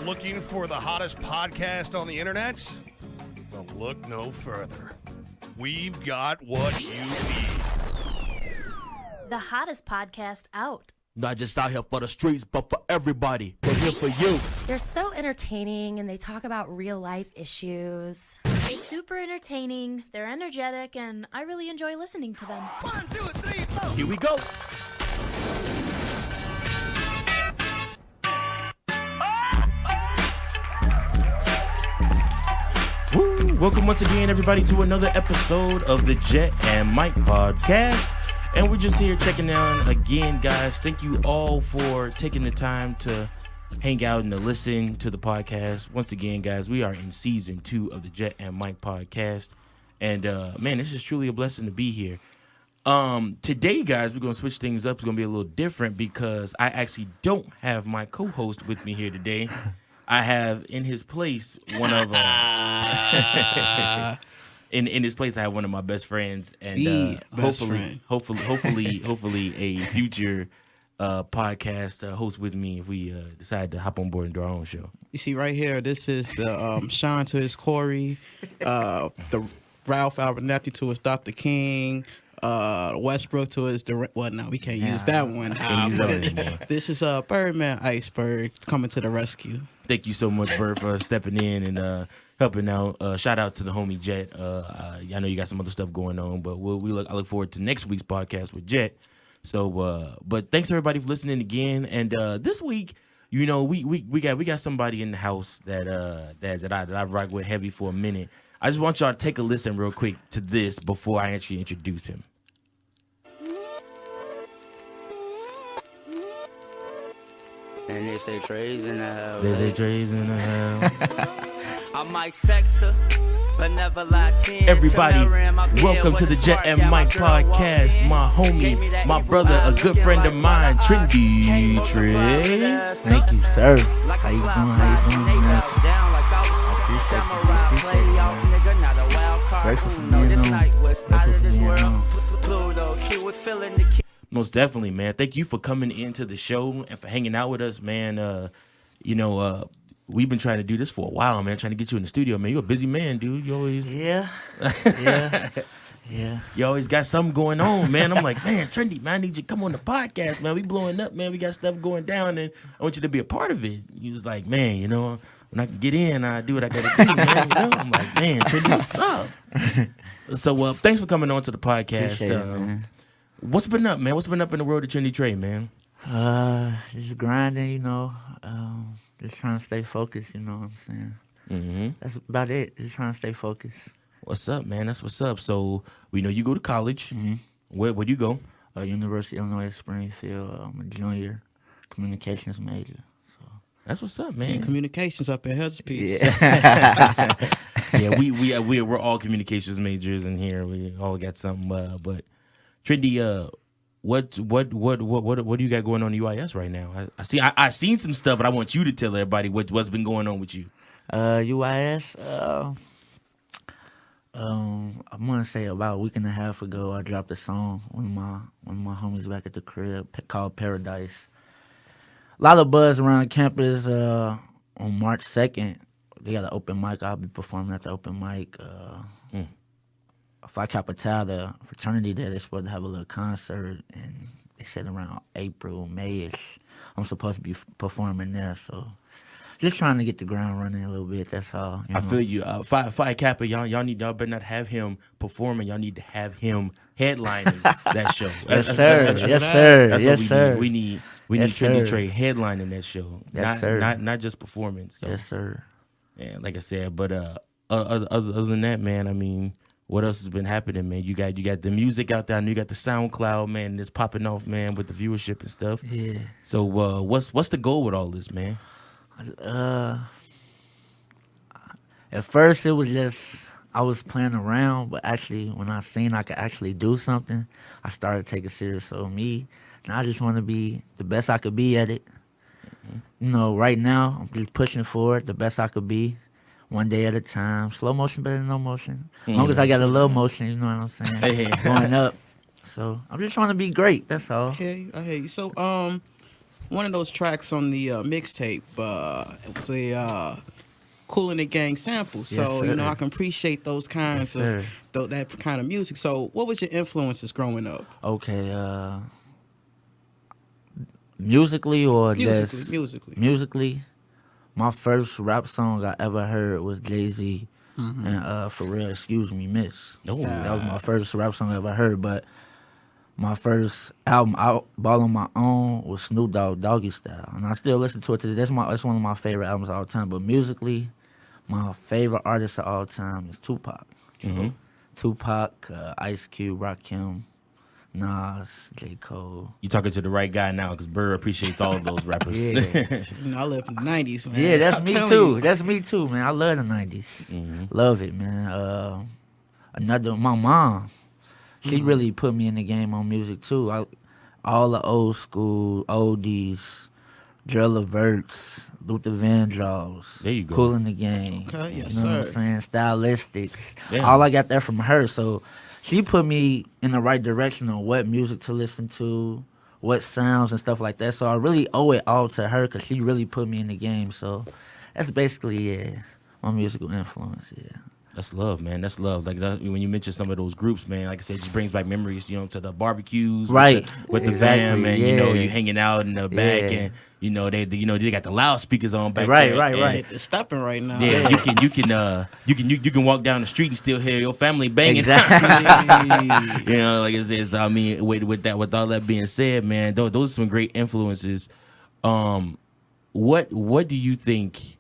Looking for the hottest podcast on the internet? Well, look no further. We've got what you need. The hottest podcast out. Not just out here for the streets, but for everybody. We're here for you. They're so entertaining and they talk about real life issues. They're super entertaining, they're energetic, and I really enjoy listening to them. 1, 2, 3, 4. Here we go. Woo. Welcome once again, everybody, to another episode of the Jet and Mike podcast. And we're just here checking down again, guys. Thank you all for taking the time to hang out and to listen to the podcast. Once again, guys, we are in season 2 of the Jet and Mike podcast. And, man, this is truly a blessing to be here. Today, guys, we're going to switch things up. It's going to be a little different because I actually don't have my co-host with me here today. I have in his place one of in his place I have one of my best friends, and hopefully a future podcast host with me if we decide to hop on board and do our own show. You see right here, this is the Sean to his Corey, the Ralph Abernathy to his Dr. King, Westbrook to his Durant. Well, no, we can't use that one. This is Birdman Iceberg coming to the rescue. Thank you so much, Bird, for stepping in and helping out. Shout out to the homie Jet. I know you got some other stuff going on, but I look forward to next week's podcast with Jet. So, but thanks everybody for listening again. And this week, you know, we got somebody in the house that I've rocked with heavy for a minute. I just want y'all to take a listen real quick to this before I actually introduce him. And they say Tre's in the house. They say Tre's in the house. I might sex her, but never lie to you. Everybody, welcome to the Jet and Mike podcast. My homie, my brother, a good friend of mine, Trendy Tre. Thank you, sir. How you doing, man? Grateful for being on. Most definitely, man. Thank you for coming into the show and for hanging out with us, man. We've been trying to do this for a while, man. Trying to get you in the studio, man. You're a busy man, dude. You always Yeah. You always got something going on, man. I'm like, man, Trendy, man, I need you to come on the podcast, man. We blowing up, man. We got stuff going down, and I want you to be a part of it. He was like, man, you know, when I can get in, I do what I gotta do, man. You know? I'm like, man, Trendy, what's up? So, thanks for coming on to the podcast. Appreciate it, man. What's been up, man? What's been up in the world of Trendy Tre, man? Just grinding, you know. Just trying to stay focused, you know what I'm saying? Mm-hmm. That's about it. Just trying to stay focused. What's up, man? That's what's up. So, we know you go to college. Mm-hmm. Where do you go? University of Illinois Springfield. I'm a junior, communications major. So That's what's up, man. Team communications up in Hell's Peace. Yeah, we're all communications majors in here. We all got something. But Trendy, what do you got going on in UIS right now? I seen some stuff, but I want you to tell everybody what's been going on with you. UIS. I'm gonna say about a week and a half ago, I dropped a song. One of my homies back at the crib called Paradise. A lot of buzz around campus. On March 2nd, they got an open mic. I'll be performing at the open mic. Phi Kappa Tau, the fraternity there, they're supposed to have a little concert, and they said around April, May-ish, I'm supposed to be performing there. So just trying to get the ground running a little bit. That's all. I feel you. Phi Kappa, y'all better not have him performing. Y'all need to have him headlining that show. Yes, sir. Yes, sir. That's Yes, what sir. We need Yes, Trendy sir. Tre headlining that show. Yes, sir. Not just performing. So. Yes, sir. Yeah, like I said, but other than that, man, I mean, what else has been happening, man? You got the music out there, and you got the SoundCloud, man, that's popping off, man, with the viewership and stuff. Yeah. So what's the goal with all this, man? At first, it was just I was playing around, but actually, when I seen I could actually do something, I started taking it serious. So now I just want to be the best I could be at it. Mm-hmm. You know, right now, I'm just pushing forward the best I could be. One day at a time. Slow motion better than no motion. As long as I got a little motion, you know what I'm saying? Going up. So I'm just trying to be great. That's all. I hear you. So, one of those tracks on the mixtape. It was a Cool in the Gang sample. So Yes, sir. I can appreciate those kinds Yes, of that kind of music. So what was your influences growing up? Okay, musically or Musically, just musically. musically, my first rap song I ever heard was Jay-Z and For Real, Excuse Me, Miss. Oh. That was my first rap song I ever heard, but my first album out Ball on My Own was Snoop Dogg, Doggy Style, and I still listen to it today. That's one of my favorite albums of all time. But musically, my favorite artist of all time is Tupac. Tupac, Ice Cube, Rakim, Nas, J. Cole. You talking to the right guy now, because Burr appreciates all of those rappers. Yeah. I live in the 90s, man. Yeah, that's I'm me telling too. you. That's me too, man. I love the 90s. Love it, man. My mom, she really put me in the game on music too. All the old school oldies, Drill Verts, Luther Vandross, There you go. Cool in the Game. Okay, yes, you know what sir. I'm saying? Stylistics. Yeah. All I got that from her. So she put me in the right direction on what music to listen to, what sounds and stuff like that. So I really owe it all to her because she really put me in the game. So that's basically my musical influence. Yeah. That's love, man. That's love. Like when you mention some of those groups, man, like I said, it just brings back memories, to the barbecues, Right. with the Exactly, fam, and yeah. you hanging out in the back, Yeah. and they got the loudspeakers on back Right, there. right, and, right. It's stopping right now. Yeah, you can walk down the street and still hear your family banging. Exactly. Like it says. I mean, with all that being said, man, those are some great influences. What do you think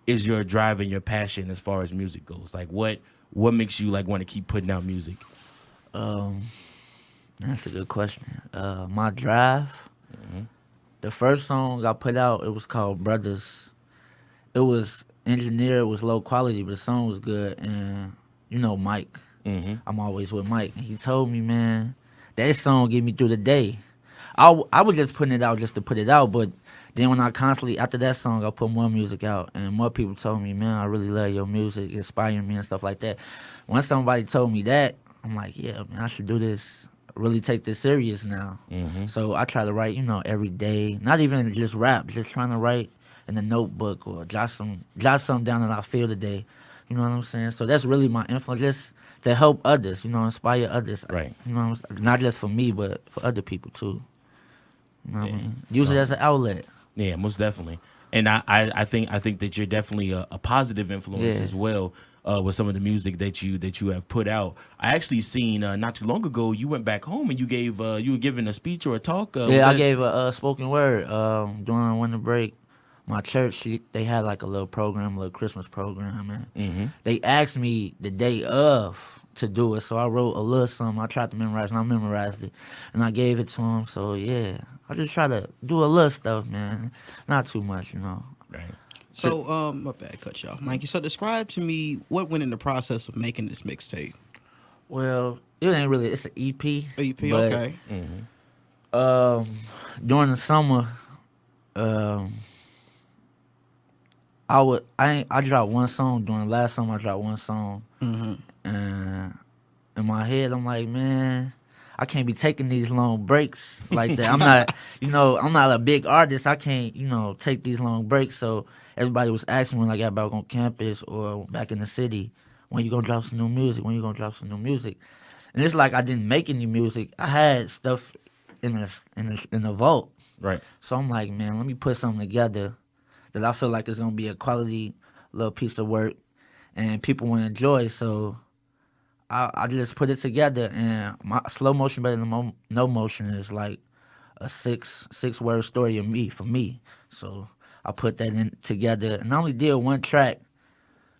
is your drive and your passion as far as music goes? Like what makes you like want to keep putting out music? That's a good question. My drive. The first song I put out, it was called Brothers. It was engineered, it was low quality, but the song was good. And Mike. I'm always with Mike. And he told me, man, that song get me through the day. I was just putting it out just to put it out, but then when I constantly, after that song, I put more music out, and more people told me, man, I really love your music, inspiring me and stuff like that. Once somebody told me that, I'm like, yeah, man, I should do this, really take this serious now. So I try to write, every day, not even just rap, just trying to write in a notebook or jot something down that I feel today. You know what I'm saying? So that's really my influence, just to help others, inspire others. Right. Not just for me, but for other people too. You know what I mean? Use it as an outlet. Yeah, most definitely. And I think that you're definitely a positive influence Yeah. as well with some of the music that you have put out. I actually seen not too long ago you went back home and you were giving a speech or a talk. I gave a spoken word during winter break. My church, they had like a little program, a little Christmas program, and they asked me the day of to do it. So I wrote a little something. I tried to memorize, and I memorized it, and I gave it to them. So yeah, I just try to do a little stuff, man. Not too much, Right. So, my bad, cut you off, Mikey. So, describe to me what went in the process of making this mixtape. Well, it ain't really. It's an EP. EP, but, okay. During the summer, I dropped one song during the last summer. I dropped one song, and in my head, I'm like, man, I can't be taking these long breaks like that. I'm not, I'm not a big artist. I can't, take these long breaks. So everybody was asking me when I got back on campus or back in the city, when you gonna drop some new music? When you gonna drop some new music? And it's like I didn't make any music. I had stuff in the vault. Right. So I'm like, man, let me put something together that I feel like is gonna be a quality little piece of work and people will enjoy. So I just put it together, and my slow motion better than no motion is like a six word story of me for me. So I put that in together, and I only did one track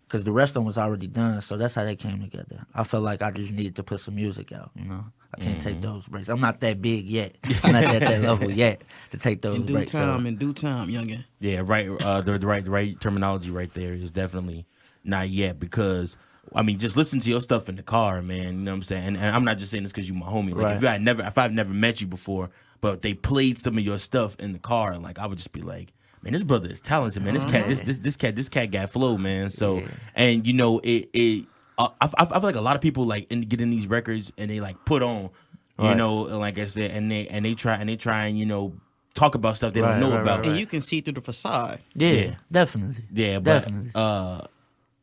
because the rest of them was already done. So that's how they came together. I felt like I just needed to put some music out. I can't take those breaks. I'm not that big yet. I'm not at that level yet to take those In due breaks. time, youngin. Yeah, right. The right terminology right there is definitely not yet, because I mean, just listen to your stuff in the car, man. You know what I'm saying? And I'm not just saying this because you my homie. Like Right. if I've never met you before, but they played some of your stuff in the car, like I would just be like, man, this brother is talented, man. This cat got flow, man. So and I feel like a lot of people get in these records and they like put on, Right. like I said, and they try and talk about stuff they don't Right, know right, about. right, And right. you can see through the facade. Yeah, Yeah. definitely. Yeah, but Definitely.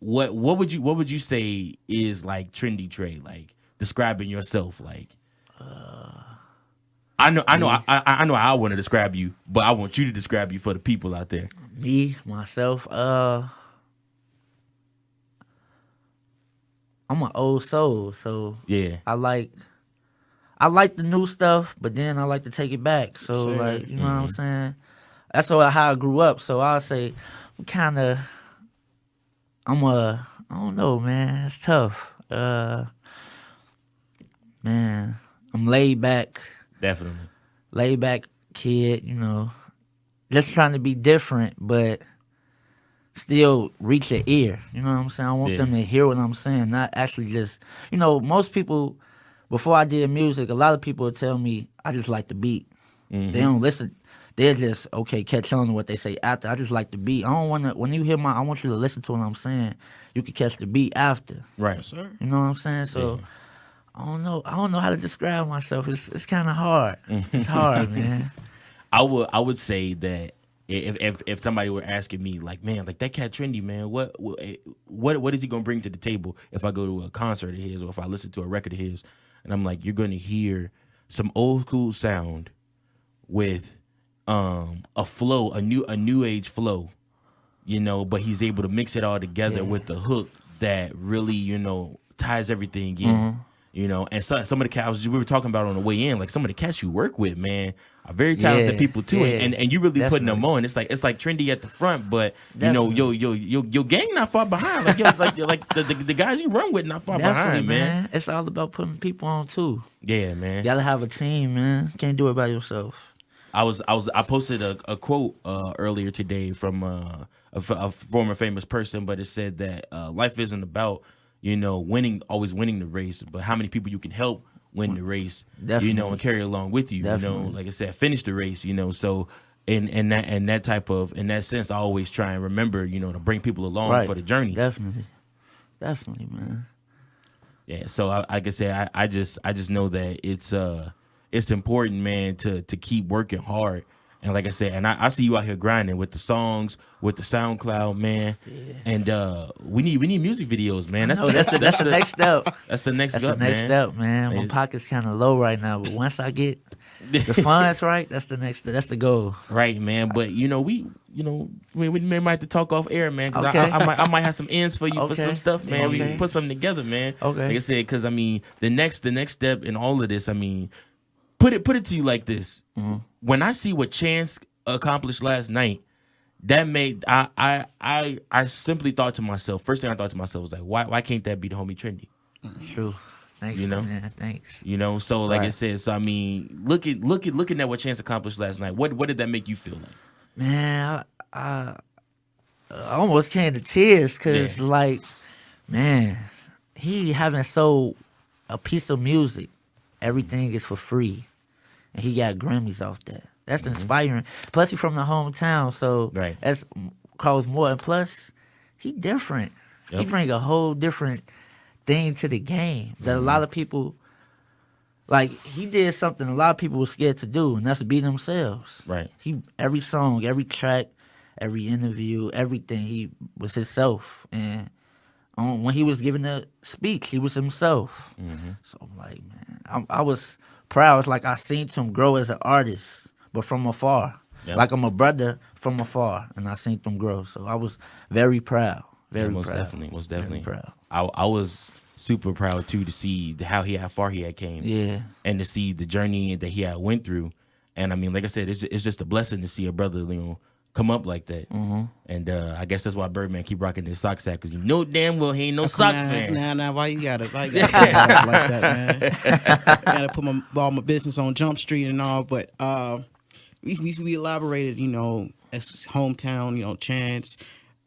what would you say is like Trendy Tre, like describing yourself? Like, I know how I want to describe you, but I want you to describe you for the people out there. Me, myself, I'm an old soul, so Yeah, I like the new stuff, but then I like to take it back. So Sir. like, you know what I'm saying? That's how I grew up. So I'll say, I don't know, man. It's tough. Man, I'm laid back kid, you know, just trying to be different, but still reach their ear. You know what I'm saying? I want them to hear what I'm saying, not actually just, you know, most people, before I did music, a lot of people would tell me, I just like the beat. They don't listen. They're just, okay, catch on to what they say after. I just like the beat. I don't want to, when you hear I want you to listen to what I'm saying. You can catch the beat after. right. Yes, sir. You know what I'm saying? So, I don't know how to describe myself. It's kind of hard. It's hard, man. I would say that if somebody were asking me like, man, like that cat Trendy, man, what is he gonna bring to the table if I go to a concert of his or if I listen to a record of his? And I'm like, you're gonna hear some old school sound with a flow, a new age flow, you know, but he's able to mix it all together with the hook that really, you know, ties everything in. You know, and some of the cats we were talking about on the way in, like some of the cats you work with, man, are very talented people too, and you really putting them on. It's like Trendy at the front, but you know, your gang not far behind. Like the guys you run with not far behind, man. It's all about putting people on too. Yeah, man. You gotta have a team, man. Can't do it by yourself. I posted a quote earlier today from a former famous person, but it said that life isn't about, you know, always winning the race, but how many people you can help win the race, you know, and carry along with you. Definitely. You know, like I said, finish the race, you know. So in that sense, I always try and remember, you know, to bring people along for the journey. Definitely, man. Yeah. So like I said, I just know that it's important, man, to keep working hard. And like I said, and I see you out here grinding with the songs, with the SoundCloud, man. Yeah. And we need music videos, man. That's the next step. That's the next step, man. My pocket's kind of low right now, but once I get the funds right, that's the next step. That's the goal. Right, man. But we might have to talk off air, man. Because Okay. I might have some ends for you for some stuff, man. We Okay. can put something together, man. Okay. Like I said, because I mean, the next step in all of this, I mean, put it to you like this. When I see what Chance accomplished last night, that made I simply thought to myself, first thing I thought to myself was like, why can't that be the homie Trendy? True. Thanks, You know? man. Thanks. You know, so like I Right. said, so I mean, looking at what Chance accomplished last night, what did that make you feel like? Man, I almost came to tears because, like, man, he having sold a piece of music. Everything is for free. And he got Grammys off that. That's inspiring. Plus, he's from the hometown, so that's caused more. And plus, he different. He bring a whole different thing to the game that a lot of people, like, he did something a lot of people were scared to do, and that's be themselves. Right. Every song, every track, every interview, everything, he was himself. And when he was giving the speech, he was himself. So I'm like, man, I was proud. It's like I seen him grow as an artist, but from afar. Yep. Like I'm a brother from afar, and I seen him grow. So I was very proud. Very most proud. Most definitely. Very proud. I was super proud too to see how far he had came. Yeah. And to see the journey that he had went through. And I mean, like I said, it's just a blessing to see a brother, you know, come up like that. And I guess that's why Birdman keep rocking his socks at, because you know damn well he ain't no socks man. Nah, why you gotta like that, man? Gotta put all my business on Jump Street and all, but we elaborated, you know, as hometown, you know, Chance.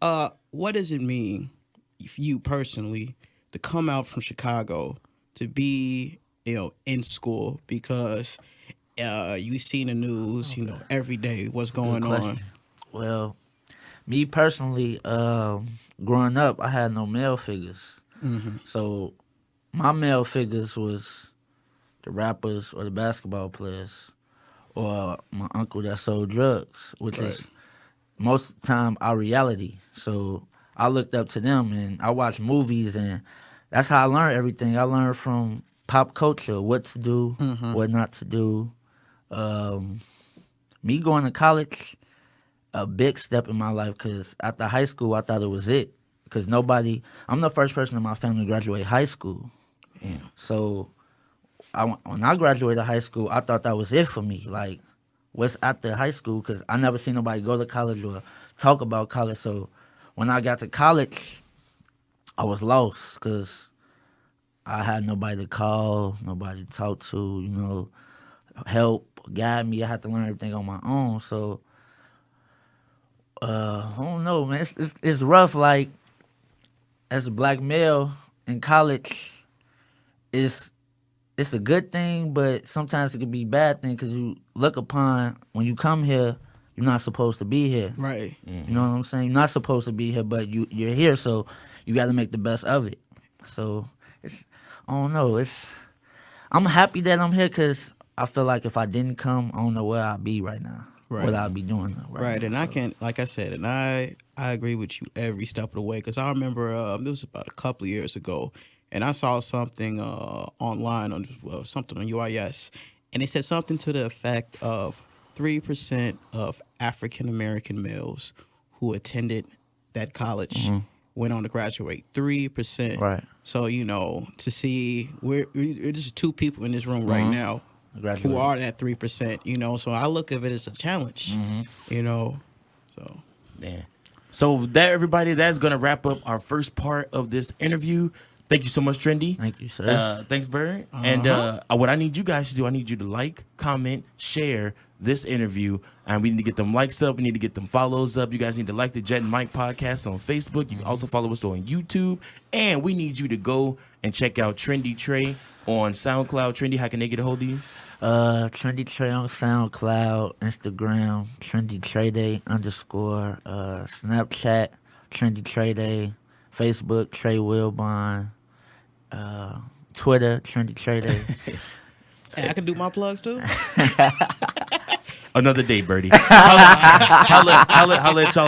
What does it mean for you personally to come out from Chicago to be, you know, in school? Because you see in the news, you know, every day what's going on. Well, me personally, growing up, I had no male figures. So my male figures was the rappers or the basketball players or my uncle that sold drugs, which Right. is most of the time our reality. So I looked up to them and I watched movies, and that's how I learned everything. I learned from pop culture, what to do, what not to do. Me going to college, a big step in my life, because after high school, I thought it was it. Because I'm the first person in my family to graduate high school. So when I graduated high school, I thought that was it for me. Like, what's after high school? Because I never seen nobody go to college or talk about college. So when I got to college, I was lost because I had nobody to call, nobody to talk to, help, guide me. I had to learn everything on my own. So, I don't know, man. It's rough. Like, as a black male in college, it's a good thing, but sometimes it can be a bad thing because you look upon, when you come here, you're not supposed to be here. Right. You know what I'm saying? You're not supposed to be here, but you're here, so you got to make the best of it. So I don't know. I'm happy that I'm here because I feel like if I didn't come, I don't know where I'd be right now. Right. What I'd be doing Right, now, and so. I can, like I said, and I agree with you every step of the way, because I remember it was about a couple of years ago, and I saw something online on something on UIS, and it said something to the effect of 3% of African American males who attended that college went on to graduate. 3%. Right. So to see we're just two people in this room right now who are that 3%. So I look at it as a challenge. So. Yeah. So that, everybody, that's gonna wrap up our first part of this interview. Thank you so much, Trendy. Thank you, sir. Thanks, Bird. And what I need you guys to do, I need you to like, comment, share this interview, and we need to get them likes up. We need to get them follows up. You guys need to like the Jet and Mike podcast on Facebook. You can also follow us on YouTube, and we need you to go and check out Trendy Tre on SoundCloud. Trendy, how can they get a hold of you? Trendy Tre on SoundCloud, Instagram, Trendy Tre Day _ Snapchat, Trendy Tre Day, Facebook, Trey Wilbon, Twitter, Trendy Tre Day. Hey, I can do my plugs too. Another day, Birdie. Holla at y'all.